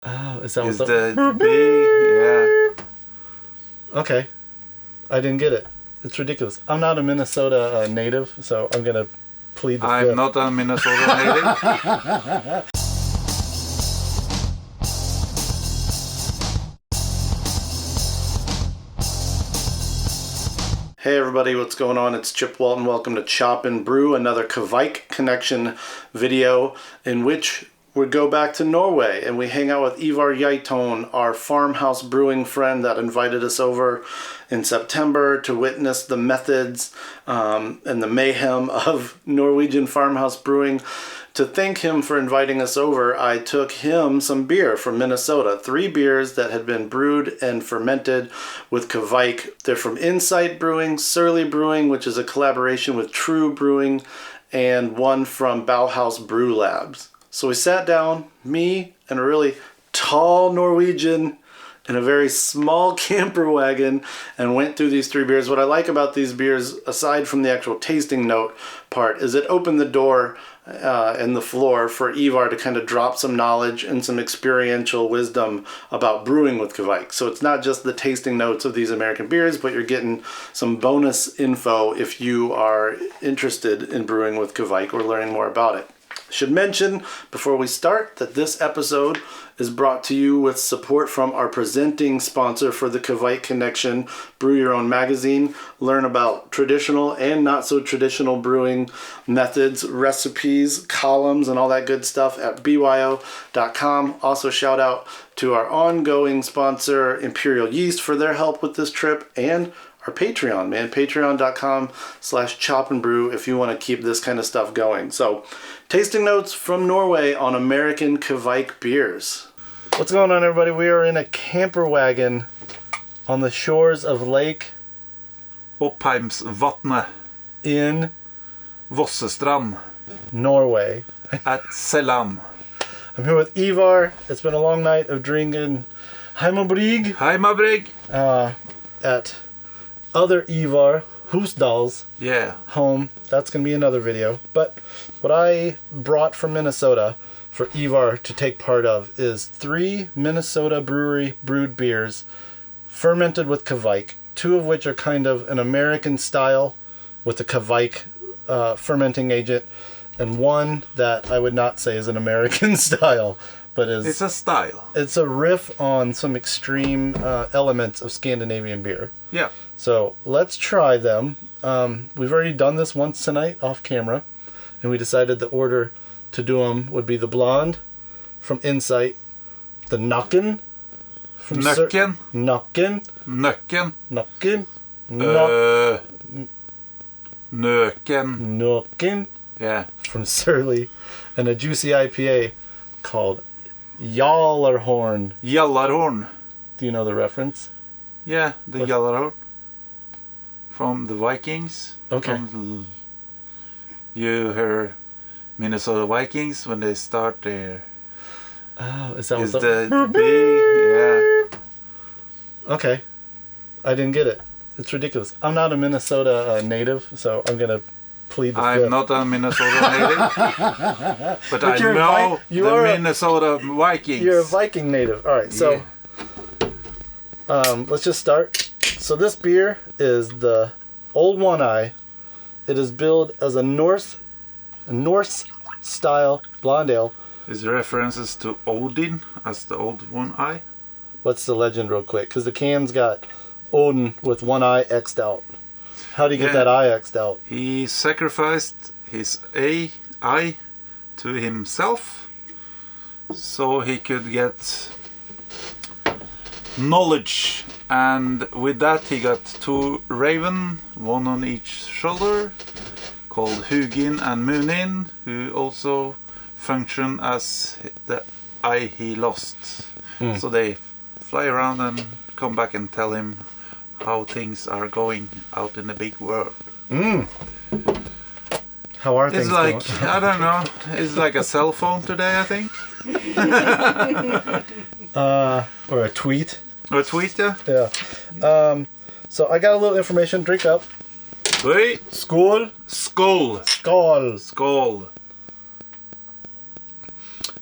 Oh, is that Is what the B? Yeah. Okay. I didn't get it. It's ridiculous. I'm not a Minnesota native, so I'm going to plead the I'm fifth. not a Minnesota native. Hey everybody, what's going on? It's Chip Walton. Welcome to Chop and Brew, another Kveik Connection video in which we go back to Norway and we hang out with Ivar Geithung, our farmhouse brewing friend that invited us over in September to witness the methods and the mayhem of Norwegian farmhouse brewing. To thank him for inviting us over, I took him some beer from Minnesota. 3 beers that had been brewed and fermented with Kveik. They're from Insight Brewing, Surly Brewing, which is a collaboration with TRVE Brewing, and one from Bauhaus Brew Labs. So we sat down, me and a really tall Norwegian in a very small camper wagon, and went through these 3 beers. What I like about these beers, aside from the actual tasting note part, is it opened the door and the floor for Ivar to kind of drop some knowledge and some experiential wisdom about brewing with Kveik. So it's not just the tasting notes of these American beers, but you're getting some bonus info if you are interested in brewing with Kveik or learning more about it. Should mention before we start that this episode is brought to you with support from our presenting sponsor for the Kveik Connection, Brew Your Own magazine. Learn about traditional and not so traditional brewing methods, recipes, columns, and all that good stuff at byo.com. Also shout out to our ongoing sponsor, Imperial Yeast, for their help with this trip, and our Patreon, man. Patreon.com/chopandbrew if you want to keep this kind of stuff going. So, tasting notes from Norway on American Kveik beers. What's going on, everybody? We are in a camper wagon on the shores of Lake Oppheimsvatnet in Vossestrand Norway. at Selland. I'm here with Ivar. It's been a long night of drinking Heimabrig Heimabrig. At other Ivar Husdal's Yeah. home. That's going to be another video. But what I brought from Minnesota for Ivar to take part of is 3 Minnesota brewery brewed beers fermented with Kveik, 2 of which are kind of an American style with the Kveik fermenting agent, and 1 that I would not say is an American style, but It's a style. it's a riff on some extreme elements of Scandinavian beer. Yeah. So let's try them. We've already done this once tonight off camera, and we decided the order to do them would be the blonde from Insight, the Napkin from Napkin. Napkin, Napkin. Napkin, Napkin. Napkin Yeah. from Surly, and a juicy IPA called Gjallarhorn. Gjallarhorn. Do you know the reference? Yeah, the What? Gjallarhorn. From the Vikings. Okay. You hear Minnesota Vikings when they start their... Oh, is that Is what the B? Yeah. Okay. I didn't get it. It's ridiculous. I'm not a Minnesota native, so I'm going to plead the fifth. I'm not a Minnesota native, but I you're a know you the are a- Minnesota Vikings. You're a Viking native. All right, so Yeah. let's just start. So this beer is the Old One Eye. It is billed as a Norse style blonde ale. Is references to Odin as the Old One Eye? What's the legend real quick? Because the can's got Odin with one eye X'd out. How do you get Yeah. that eye X'd out? He sacrificed his eye to himself so he could get knowledge, and with that he got 2 raven, 1 on each shoulder, called Hugin and Munin, who also function as the eye he lost. So they fly around and come back and tell him how things are going out in the big world. How are things It's like, going? I don't know, it's like a cell phone today, I think. Or a tweet. Or a tweet, yeah. Yeah. So I got a little information. Drink up. Wait. Skål. Skål. Skål. Skål.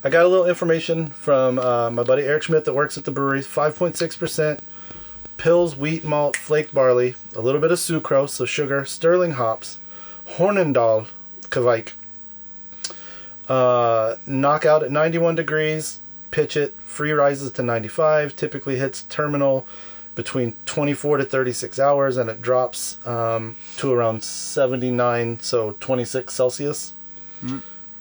I got a little information from my buddy Eric Schmidt that works at the brewery. 5.6% pills, wheat, malt, flaked barley, a little bit of sucrose, so sugar, sterling hops, Hornindal Kveik. Knockout at 91 degrees, pitch it, free rises to 95, typically hits terminal between 24 to 36 hours, and it drops to around 79, so 26 Celsius.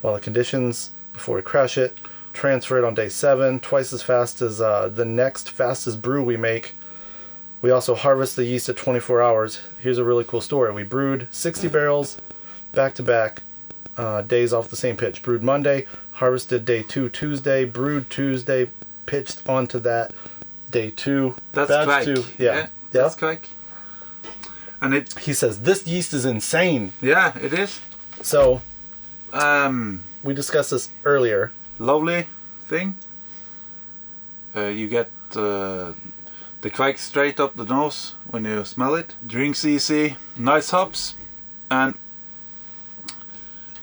While the conditions before we crash it, transfer it on day 7, twice as fast as the next fastest brew we make. We also harvest the yeast at 24 hours. Here's a really cool story. We brewed 60 barrels back-to-back days off the same pitch. Brewed Monday, harvested day 2 Tuesday, brewed Tuesday, pitched onto that day 2. That's batch Kveik. 2. Yeah. That's Kveik. And He says, this yeast is insane. Yeah, it is. So, we discussed this earlier. Lovely thing. You get the Kveik straight up the nose when you smell it. Drinks easy, nice hops, and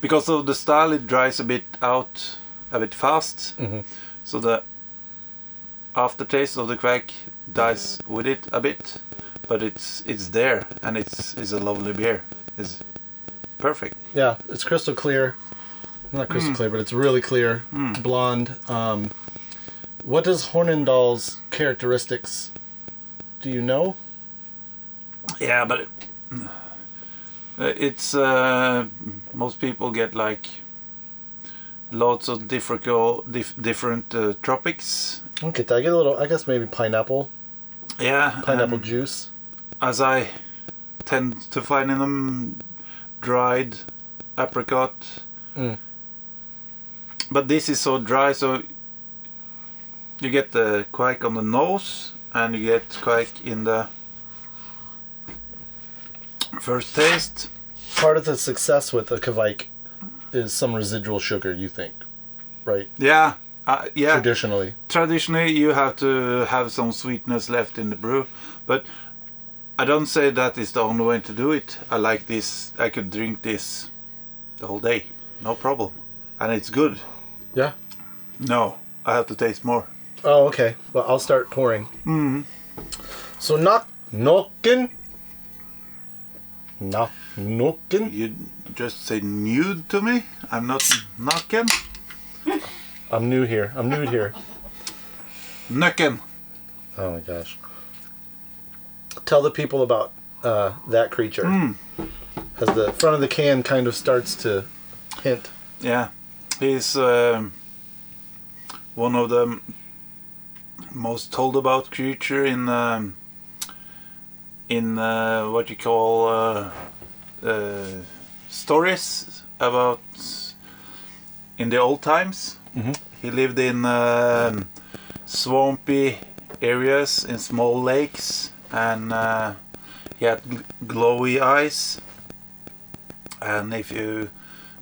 because of the style it dries a bit out a bit fast. So the aftertaste of the Kveik dies with it a bit, but it's there, and it's a lovely beer. It's perfect. Yeah, it's crystal clear. Not crystal clear, but it's really clear, blonde. What does Hornindal's characteristics? Do you know? Yeah, but it's most people get like lots of different tropics. Okay, I get a little. I guess maybe pineapple. Yeah, Pineapple juice. As I tend to find in them, dried apricot. But this is so dry, so you get the Kveik on the nose, and you get Kveik in the first taste. Part of the success with the Kveik is some residual sugar, you think, right? Yeah, yeah. Traditionally, you have to have some sweetness left in the brew, but I don't say that is the only way to do it. I like this. I could drink this the whole day, no problem, and it's good. Yeah. No, I have to taste more. Oh, okay. Well, I'll start pouring. So Napkin. You just say nude to me. I'm not knocking. I'm new here. Napkin. Oh my gosh. Tell the people about that creature. As the front of the can kind of starts to hint. Yeah, he's one of the most told about creature in what you call stories about in the old times. He lived in swampy areas in small lakes, and he had glowy eyes, and if you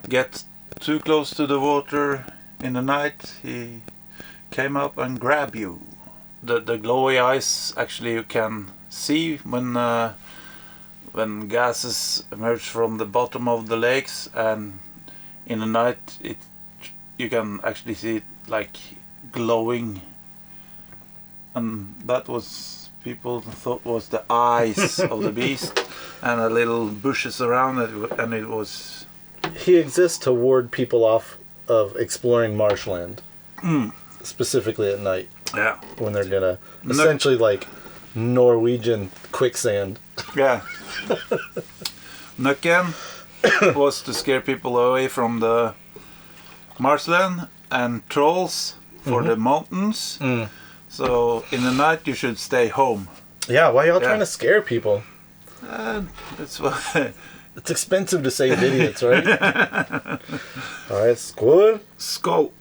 get too close to the water in the night, he came up and grabbed you. The glowy eyes actually you can see when gases emerge from the bottom of the lakes, and in the night you can actually see it like glowing, and that was people thought was the eyes of the beast, and a little bushes around it, and it was. He exists to ward people off of exploring marshland, specifically at night. Yeah, when they're gonna essentially like Norwegian quicksand. Yeah. Napkin was to scare people away from the marshland and trolls for the mountains. So in the night you should stay home. Yeah, why y'all trying to scare people? It's it's expensive to save idiots, right? All right, skål. Skål.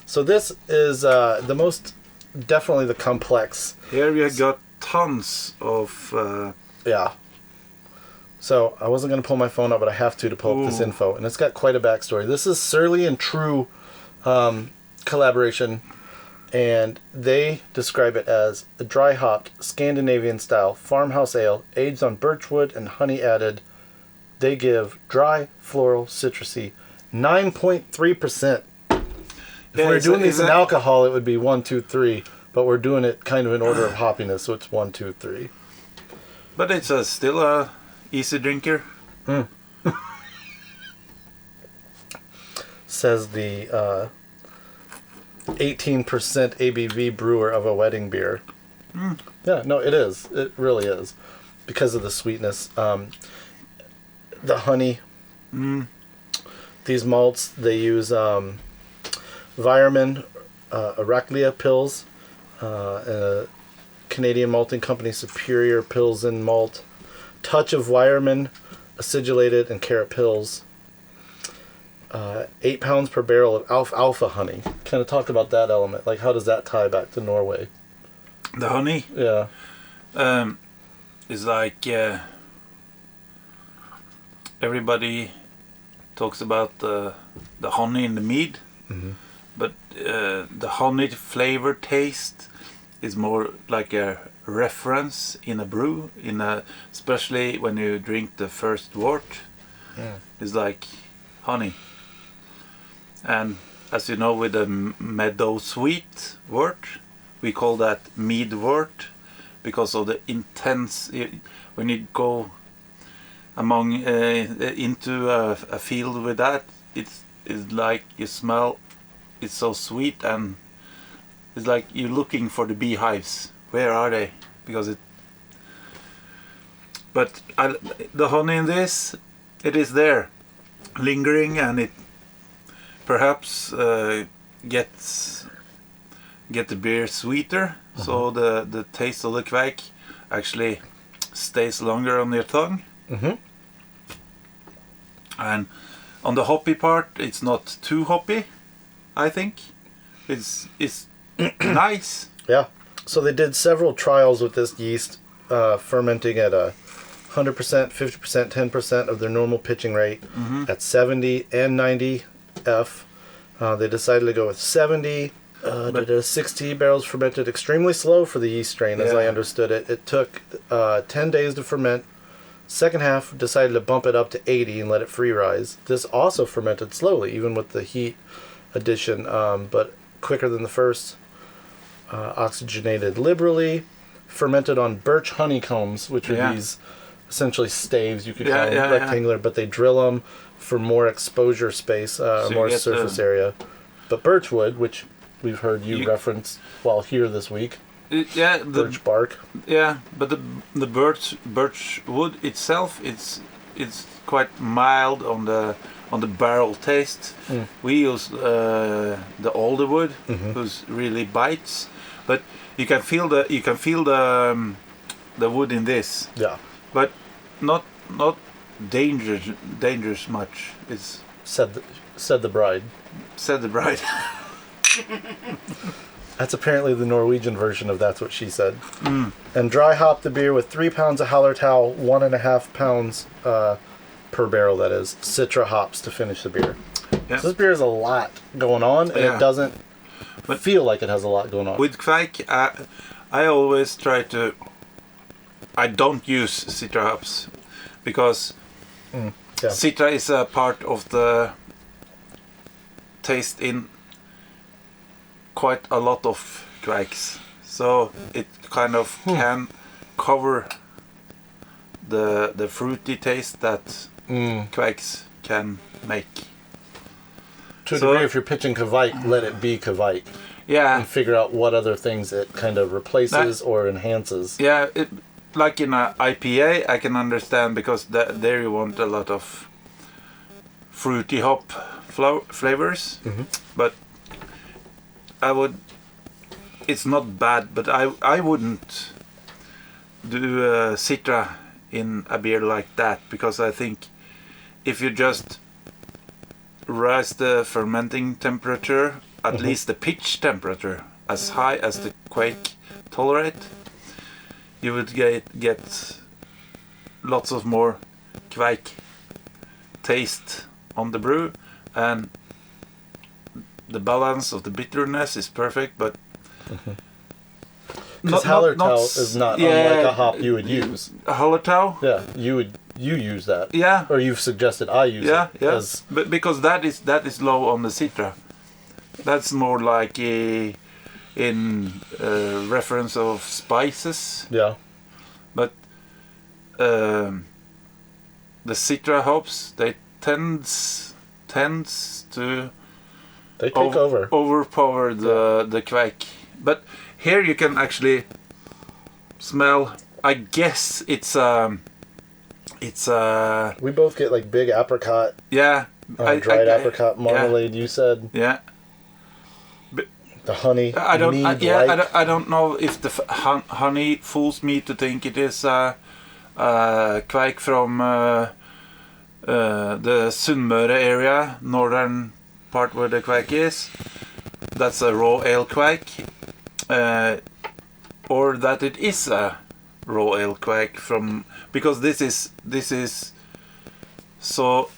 So this is definitely the complex. Here we got tons of. Yeah. So I wasn't going to pull my phone up, but I have to pull up this info, and it's got quite a backstory. This is Surly and True collaboration, and they describe it as a dry hopped Scandinavian style farmhouse ale aged on birchwood and honey added. They give dry, floral, citrusy, 9.3%. If we're doing these in alcohol, it would be 1, 2, 3. But we're doing it kind of in order of hoppiness, so it's 1, 2, 3. But it's still a easy drinker. Says the 18% ABV brewer of a wedding beer. Yeah, no, it is. It really is. Because of the sweetness. The honey. These malts, they use Weyermann Arachlia pills. Canadian malting company Superior Pilsen malt. Touch of Weyermann acidulated and carrot pills. 8 pounds per barrel of alpha honey. Kind of talk about that element. Like, how does that tie back to Norway? The honey? Yeah. Is like everybody talks about the honey in the mead, but the honey flavor taste is more like a reference in a brew, especially when you drink the first wort. It's like honey. And as you know, with the meadow sweet wort, we call that mead wort because of the intense. When you go into a field with that, it's like you smell. It's so sweet, and it's like you're looking for the beehives. Where are they? Because but the honey in this, it is there, lingering, and it perhaps get the beer sweeter, so the taste of the Kveik actually stays longer on your tongue. And on the hoppy part, it's not too hoppy, I think. It's nice. Yeah. So they did several trials with this yeast, fermenting at 100%, 50%, 10% of their normal pitching rate, at 70 and 90 F. They decided to go with 70. They did 60 barrels fermented extremely slow for the yeast strain, as I understood it. It took 10 days to ferment. Second half, decided to bump it up to 80 and let it free rise. This also fermented slowly, even with the heat addition, but quicker than the first. Oxygenated liberally. Fermented on birch honeycombs, which are these essentially staves, you could call them, rectangular, but they drill them for more exposure space, so more surface area. But birchwood, which we've heard you reference while here this week. Birch bark. Yeah, but the birch wood itself, it's quite mild on the barrel taste. We use the older wood, who's really bites, but you can feel the wood in this. Yeah, but not dangerous much. It's said the bride. Said the bride. That's apparently the Norwegian version of That's What She Said. And dry hop the beer with 3 pounds of Hallertau, 1.5 pounds per barrel, that is, Citra hops to finish the beer. So this beer has a lot going on, and it doesn't feel like it has a lot going on. With Kveik, I always try to... I don't use Citra hops, because Citra is a part of the taste in quite a lot of Kveiks, so it kind of can cover the fruity taste that Kveiks can make. To a degree, if you're pitching Kveik, let it be Kveik. Yeah. And figure out what other things it kind of replaces or enhances. Yeah, like in an IPA, I can understand, because there you want a lot of fruity hop flavors, but it's not bad, but I wouldn't do Citra in a beer like that, because I think if you just raise the fermenting temperature, at least the pitch temperature, as high as the Kveik tolerate, you would get lots of more Kveik taste on the brew, and the balance of the bitterness is perfect, but because Hallertau is not unlike a hop you would use. Hallertau? Yeah, you use that. Yeah. Or you've suggested I use it. Yeah. But because that is low on the Citra. That's more like in reference of spices. Yeah. But the Citra hops, they tends to They take overpower the Kveik. But here you can actually smell. I guess it's We both get like big apricot, yeah, dried apricot marmalade. Yeah. You said Yeah. the honey. I don't. mead-like. I don't know if the honey fools me to think it is Kveik from the Sunnmøre area, northern part where the Kveik is. That's a raw ale Kveik, or that it is a raw ale Kveik from, because this is so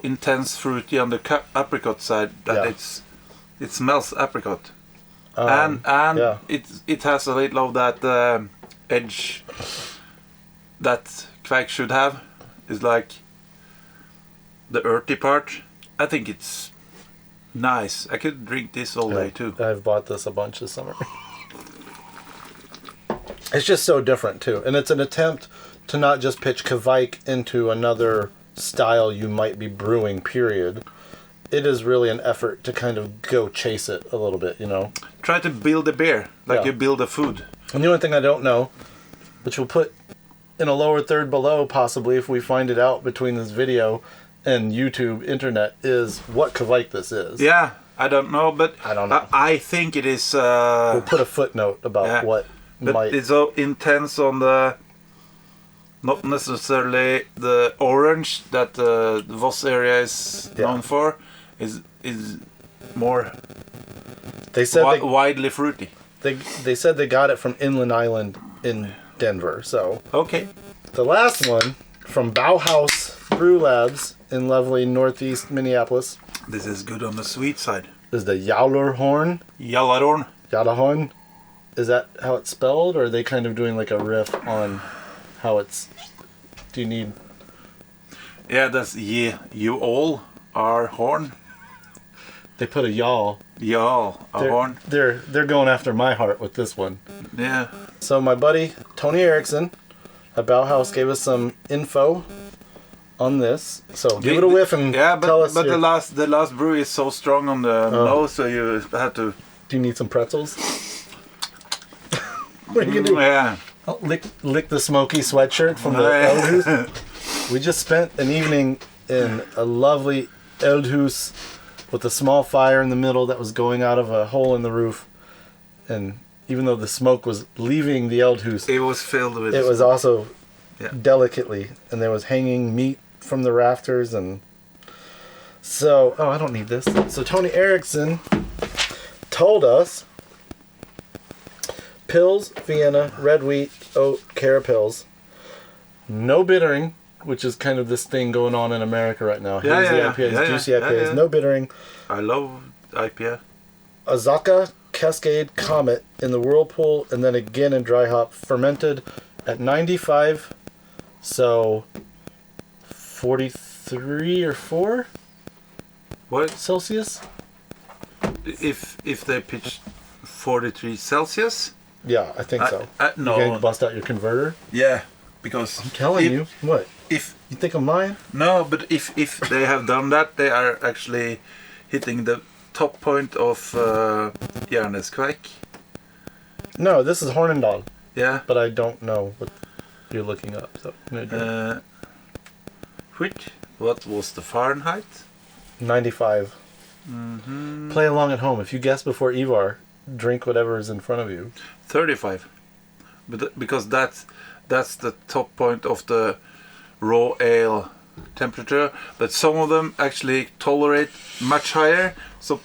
intense fruity on the apricot side that it smells apricot. And yeah. it has a little of that edge that Kveik should have. It's like the earthy part. I think it's nice. I could drink this all day too. I've bought this a bunch this summer. It's just so different too, and it's an attempt to not just pitch Kveik into another style you might be brewing. Period. It is really an effort to kind of go chase it a little bit, you know. Try to build a beer like you build a food. And the only thing I don't know, which we'll put in a lower third below possibly if we find it out between this video and YouTube internet, is what Kveik this is. Yeah, I don't know, but I don't know. I think it is. We'll put a footnote about what but might. it's so intense on the, not necessarily the orange that the Voss area is known for. Is more. They said widely fruity. They said they got it from Inland Island in Denver. So okay. The last one from Bauhaus Brew Labs in lovely northeast Minneapolis. This is good on the sweet side. Is the Gjallarhorn. Gjallarhorn. Gjallarhorn. Is that how it's spelled, or are they kind of doing like a riff on how it's? Do you need? Yeah, that's you all are horn. They put a y'all. Y'all, a horn. They're going after my heart with this one. Yeah. So my buddy Tony Erickson at Bauhaus gave us some info on this. So give it a whiff and tell us. But the last brew is so strong on the nose, so you have to. Do you need some pretzels? What are you gonna do? Yeah. I'll lick the smoky sweatshirt from the Eldhus. We just spent an evening in a lovely Eldhus with a small fire in the middle that was going out of a hole in the roof, and even though the smoke was leaving the Eldhus, it was filled with. It was also delicately, and there was hanging meat from the rafters, and so I don't need this. So Tony Erickson told us Pils, Vienna, red wheat, oat, carapils, no bittering, which is kind of this thing going on in America right now. Hazy IPAs, juicy IPAs, no bittering. I love IPA. Azaka, Cascade, Comet in the Whirlpool, and then again in dry hop, fermented at 95, so 43 or 4 what Celsius? If they pitch 43 Celsius? Yeah, I think so. No. You can bust out your converter? Yeah, because I'm telling you. What? If you think I'm lying? No, but if they have done that, they are actually hitting the top point of Gjallarhorn's Kveik. No, this is Hornindal. Yeah. But I don't know what you're looking up. So what was the Fahrenheit? 95. Mm-hmm. Play along at home. If you guess before Ivar, drink whatever is in front of you. 35. But because that's the top point of the raw ale temperature, but some of them actually tolerate much higher. So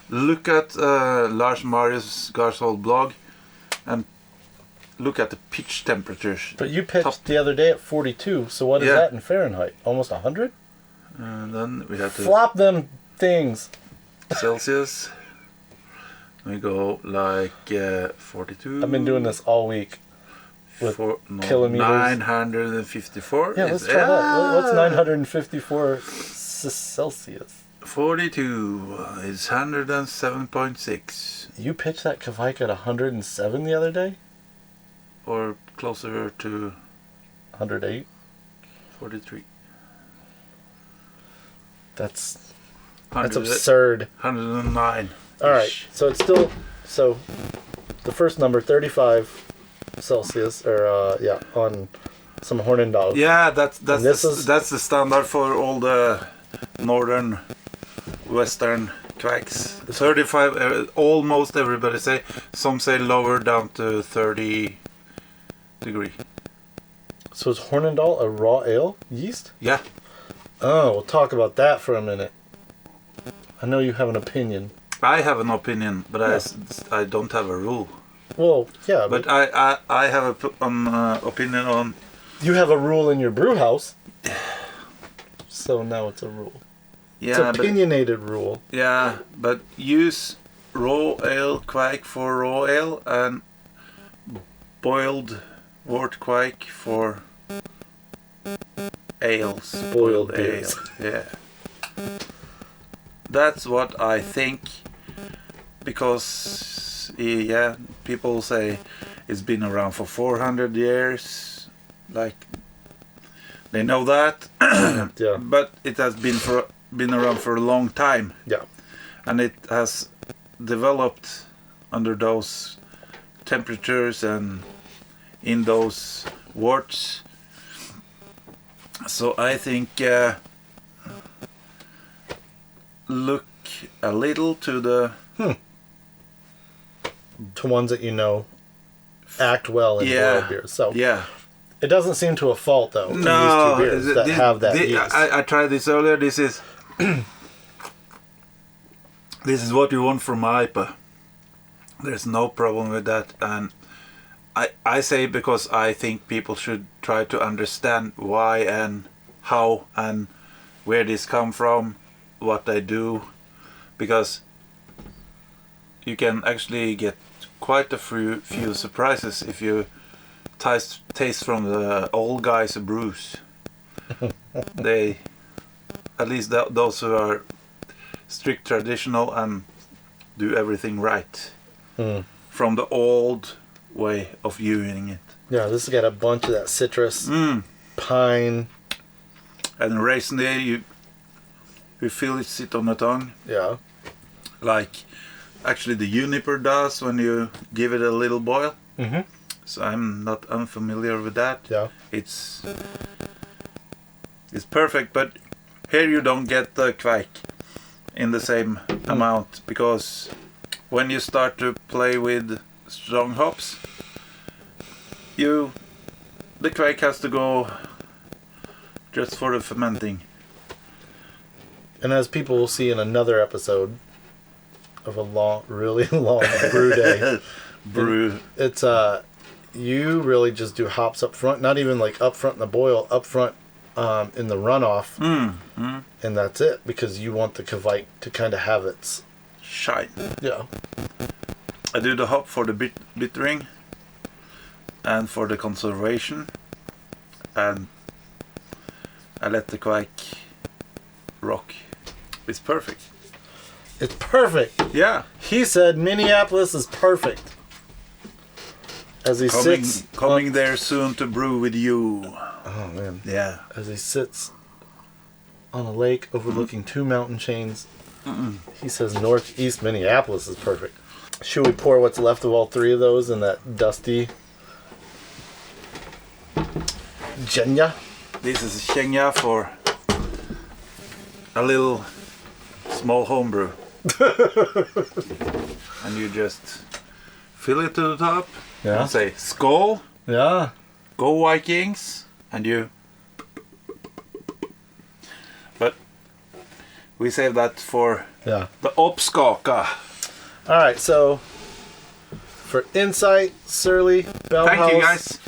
look at Lars Marius Garsvold blog and look at the pitch temperatures. But you pitched the other day at 42, so what is that in Fahrenheit? Almost 100? And then we have to flop them things. Celsius. We go like 42. I've been doing this all week. With kilometers. 954. Yeah, let's try that. What's 954 Celsius? 42 is 107.6. You pitched that Kveik at 107 the other day? Or closer to 108? 43. That's absurd. 109. All right, so it's still, so the first number, 35 Celsius, or on some Hornindal. Yeah, that's the standard for all the northern, western Kveiks. 35, almost everybody say. Some say lower down to 30 degree. So is Hornindal a raw ale yeast? Yeah. Oh, we'll talk about that for a minute. I know you have an opinion. I have an opinion, but I don't have a rule. Well, yeah. But I have an opinion on... You have a rule in your brew house. So now it's a rule. Yeah, it's an opinionated rule. Yeah, but use raw ale Kveik for raw ale and boiled wort Kveik for ales. Boiled ale. beers. Yeah. That's what I think, because people say it's been around for 400 years, like they know that. Yeah. But it has been around for a long time. Yeah. And it has developed under those temperatures and in those worts. So I think look a little to the to ones that you know act well in boiled beers. So yeah, it doesn't seem to a fault though. No, these two beers that have that yeast. I tried this earlier. This is this is what you want from IPA. There's no problem with that, and I say because I think people should try to understand why and how and where this come from, what they do, because you can actually get quite a few surprises if you taste from the old guys' brews. They, at least those who are strict traditional and do everything right, from the old way of viewing it. Yeah, this has got a bunch of that citrus, pine, and raisin there. You feel it sit on the tongue. Yeah. Like actually the juniper does when you give it a little boil. Mm-hmm. So I'm not unfamiliar with that. Yeah. It's perfect, but here you don't get the Kveik in the same amount, because when you start to play with strong hops, the Kveik has to go just for the fermenting. And as people will see in another episode of a really long brew day, it's you really just do hops up front, not even like up front in the boil, up front in the runoff, and that's it, because you want the Kveik to kind of have its shine. Yeah. I do the hop for the bittering and for the conservation, and I let the Kveik rock. It's perfect. It's perfect. Yeah. He said Minneapolis is perfect. As he sits coming there soon to brew with you. Oh man. Yeah. As he sits on a lake overlooking two mountain chains, he says northeast Minneapolis is perfect. Should we pour what's left of all three of those in that dusty Genya? This is Genya for a little small homebrew. And you just fill it to the top. Yeah. And say skål. Yeah. Go Vikings. And you. But we save that for the oppskaka. All right, so for Insight, Surly, Bauhaus, thank you guys.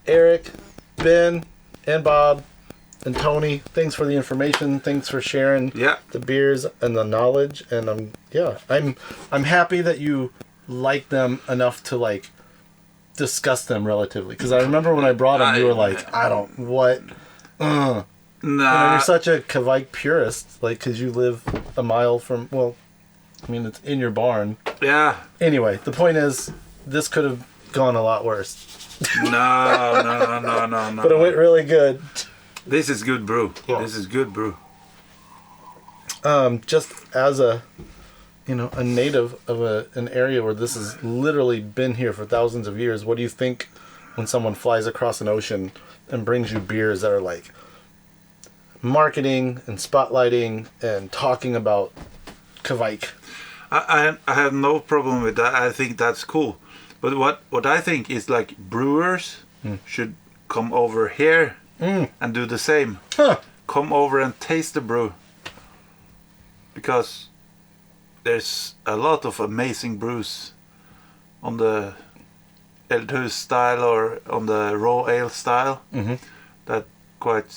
Eric, Ben, and Bob, and Tony, thanks for the information. Thanks for sharing the beers and the knowledge. And I'm happy that you like them enough to like discuss them relatively. Because I remember when I brought them, you were like, I don't what. Nah. you're such a Kveik purist, like, because you live a mile from, well, I mean, it's in your barn. Yeah. Anyway, the point is, this could have gone a lot worse. No. But it went really good. This is good brew. Yeah. This is good brew. Just as a native of an area where this has literally been here for thousands of years, what do you think when someone flies across an ocean and brings you beers that are like marketing and spotlighting and talking about Kveik? I have no problem with that. I think that's cool. But what I think is like brewers should come over here and do the same. Huh. Come over and taste the brew. Because there's a lot of amazing brews on the Eldhus style or on the raw ale style that quite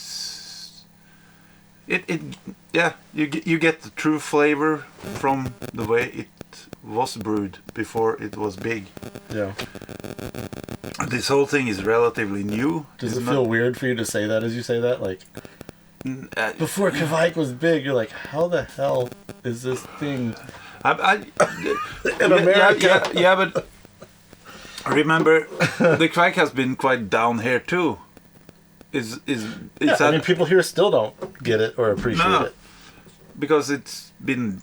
you get the true flavor from the way it was brewed before it was big. Yeah. This whole thing is relatively new. Does it feel weird for you to say that as you say that? Like, before Kveik was big, you're like, how the hell is this thing in America? Yeah, but remember, the Kveik has been quite down here too. I mean, people here still don't get it or appreciate it. Because it's been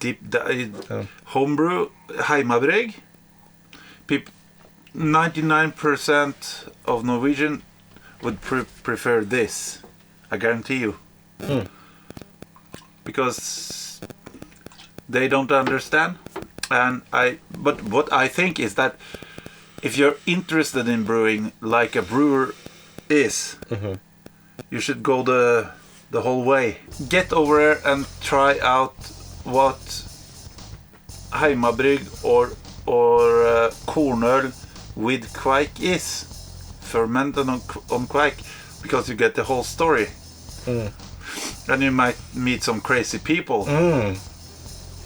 homebrew, heimabrygg. 99% of Norwegian would prefer this. I guarantee you. Because they don't understand. But what I think is that if you're interested in brewing like a brewer is, you should go the whole way. Get over there and try out what heimabrygg or kornøl with Kveik is. Fermented on Kveik, because you get the whole story. And you might meet some crazy people.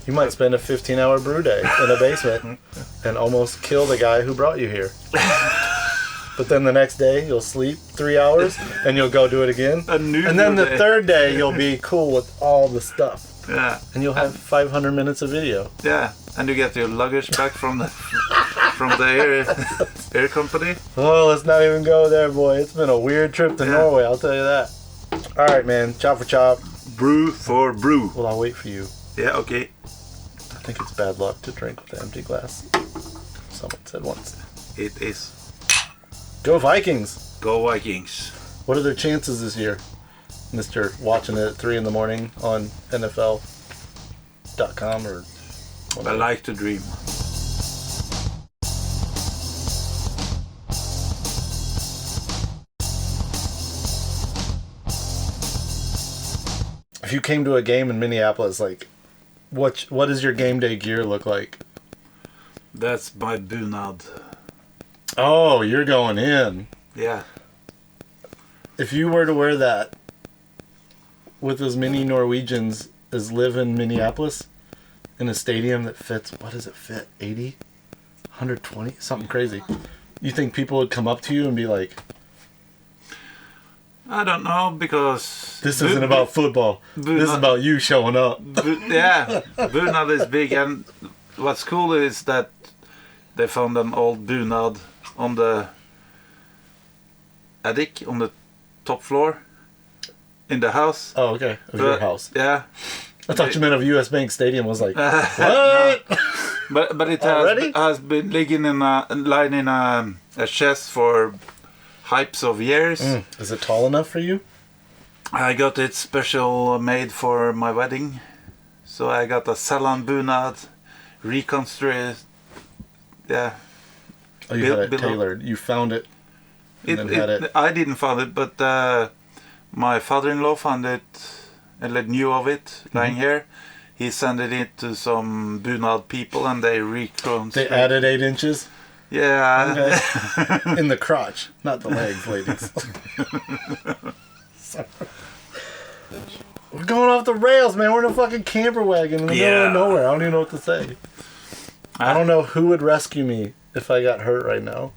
You might spend a 15-hour brew day in a basement and almost kill the guy who brought you here. But then the next day, you'll sleep 3 hours, and you'll go do it again. And then the third day, you'll be cool with all the stuff. Yeah. And you'll have 500 minutes of video. Yeah, and you get your luggage back from the air company. Oh, let's not even go there, boy. It's been a weird trip to Norway, I'll tell you that. All right, man. Chop for chop. Brew for brew. Well, I'll wait for you. Yeah, okay. I think it's bad luck to drink with an empty glass. Someone said once. It is. Go Vikings! Go Vikings. What are their chances this year? Mr. Watching it at 3 in the morning on NFL.com or whatever. I like to dream. If you came to a game in Minneapolis, like, what does your game day gear look like? That's my bunad. Oh, you're going in. Yeah. If you were to wear that with as many Norwegians as live in Minneapolis in a stadium that fits, what does it fit? 80? 120? Something crazy. You think people would come up to you and be like, I don't know, because this isn't about football. This is about you showing up. Yeah, bunad is big, and what's cool is that they found an old bunad on the attic, on the top floor, in the house. Oh, okay. Of your house. Yeah. I thought you meant of US Bank Stadium. I was like, what? No. But it has been lying in a chest for heaps of years. Is it tall enough for you? I got it special made for my wedding. So I got a Salon bunad, reconstructed. Yeah. Oh, you had it tailored. You found it. I didn't find it, but my father-in-law found it and knew of it lying here. He sent it to some bunad people, and they reconstructed. They added 8 inches? Yeah. Okay. In the crotch, not the legs, ladies. We're going off the rails, man. We're in a fucking camper wagon in the middle of nowhere. I don't even know what to say. I don't know who would rescue me if I got hurt right now.